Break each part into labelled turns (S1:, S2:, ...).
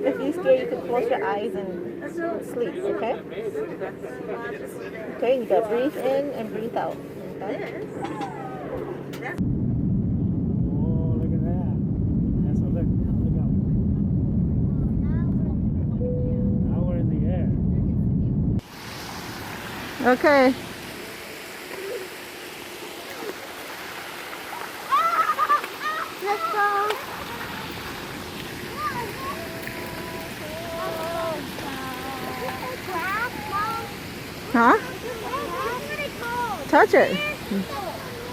S1: If you're scared, you can close your eyes and sleep, okay? Okay, you gotta breathe in and breathe out. Okay?
S2: Oh, look at that. That's a look. Look out. Now we're in the air.
S1: Okay.
S3: Let's go.
S1: Hả? Touch it.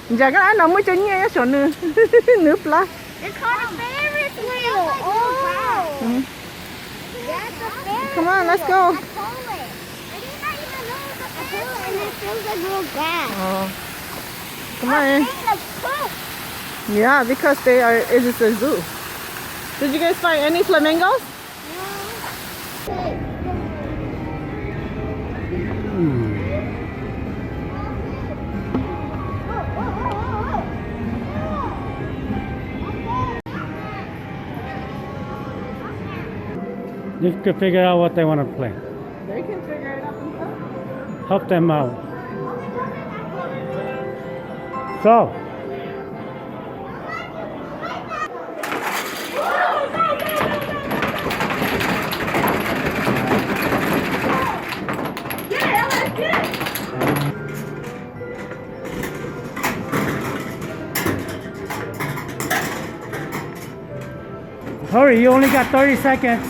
S1: Dạ cái nó mới chân nghe số nữa. Nước lá.
S3: It's called a Ferris wheel. Oh.
S1: Mhm.
S3: That's a Ferris
S1: Come on, let's go.
S3: I pull it. I did not even know it was a pull and it feels like real gas.
S1: Oh. Come on in.
S3: It's a poop.
S1: Yeah, because they are. It is a zoo. Did you guys find any flamingos?
S2: You can figure out what they want to play.
S1: They can figure it out themselves.
S2: Help them out. So. Hurry, you only got 30 seconds.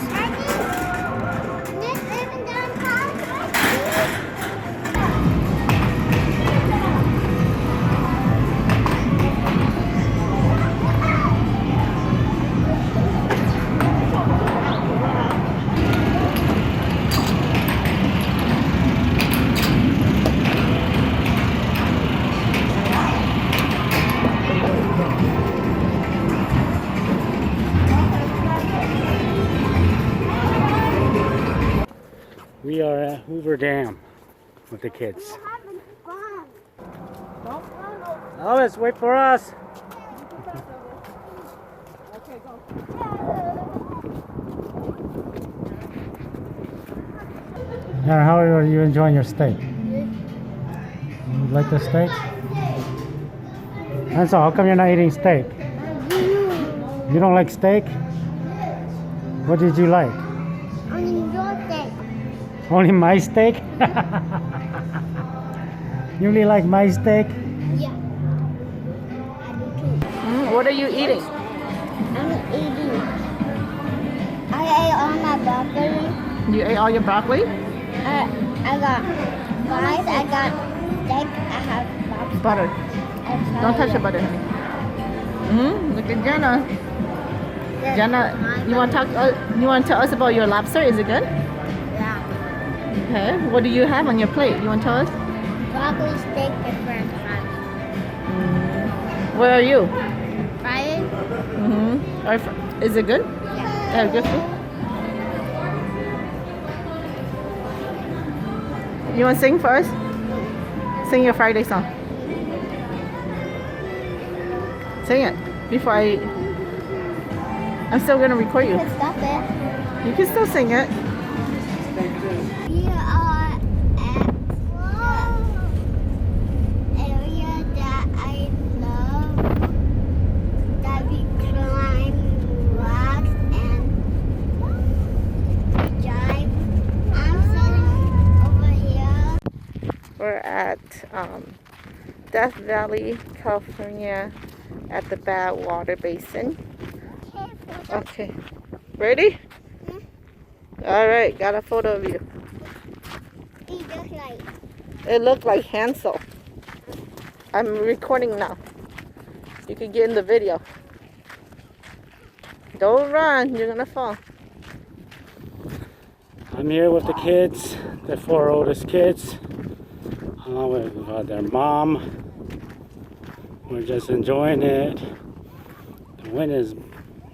S2: We are at Hoover Dam with the kids. Alice, wait for us. How are you enjoying your steak? You like the steak? Hansel, how come you're not eating steak? You don't like steak? What did you like? Only my steak? You only like my steak?
S3: Yeah.
S1: What are you eating?
S3: I'm eating. I ate all my broccoli.
S1: You ate all your broccoli?
S3: I got rice, I got steak, I have lobster.
S1: Butter. Don't touch the butter. Look at Jenna. Jenna, you want to talk? You want to tell us about your lobster? Is it good?
S3: Yeah.
S1: Okay. What do you have on your plate? You want to tell us?
S3: Broccoli, steak, and french fries.
S1: Where are you?
S3: Friday?
S1: Is it good?
S3: Yeah.
S1: Yeah, good food. You want to sing for us? Sing your Friday song. Sing it before I. I'm still gonna record you.
S3: Stop it.
S1: You can still sing it.
S3: We are at the area that I love, that we climb rocks and we drive. I'm sitting over here.
S1: We're at Death Valley, California, at the Bad Water Basin. Okay, ready? All right, got a photo of you. It looked like Hansel. I'm recording now. You can get in the video. Don't run, you're gonna fall.
S2: I'm here with the kids, the 4 oldest kids, along with their mom. We're just enjoying it. The wind is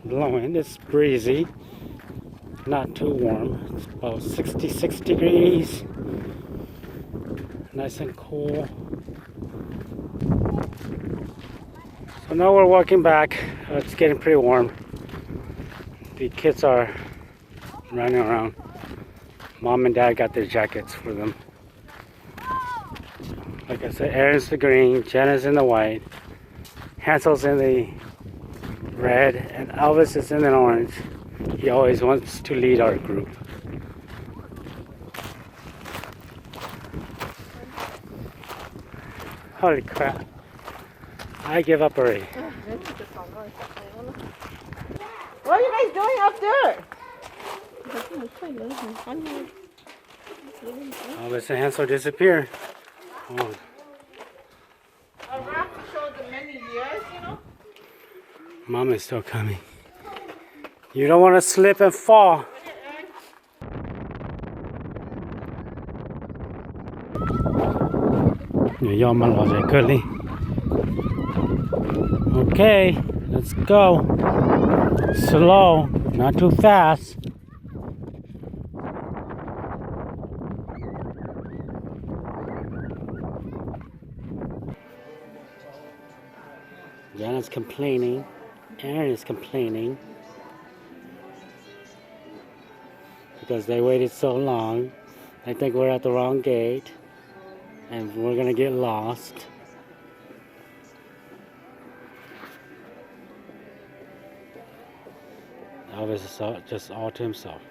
S2: blowing, it's breezy, not too warm. It's about 66 degrees, nice and cool. So now we're walking back. It's getting pretty warm. The kids are running around. Mom and Dad got their jackets for them. Like I said, Aaron's the green, Jenna's in the white, Hansel's in the red, and Elvis is in the orange. He always wants to lead our group. Holy crap. I give up already.
S1: What are you guys doing up there?
S2: Elvis and Hansel disappear. Oh.
S1: A wrap to show the many years, you know?
S2: Mom is still coming. You don't want to slip and fall. Okay, let's go. Slow, not too fast. Jana's complaining. Aaron is complaining because they waited so long. I think we're at the wrong gate and we're gonna get lost. Elvis is just all to himself.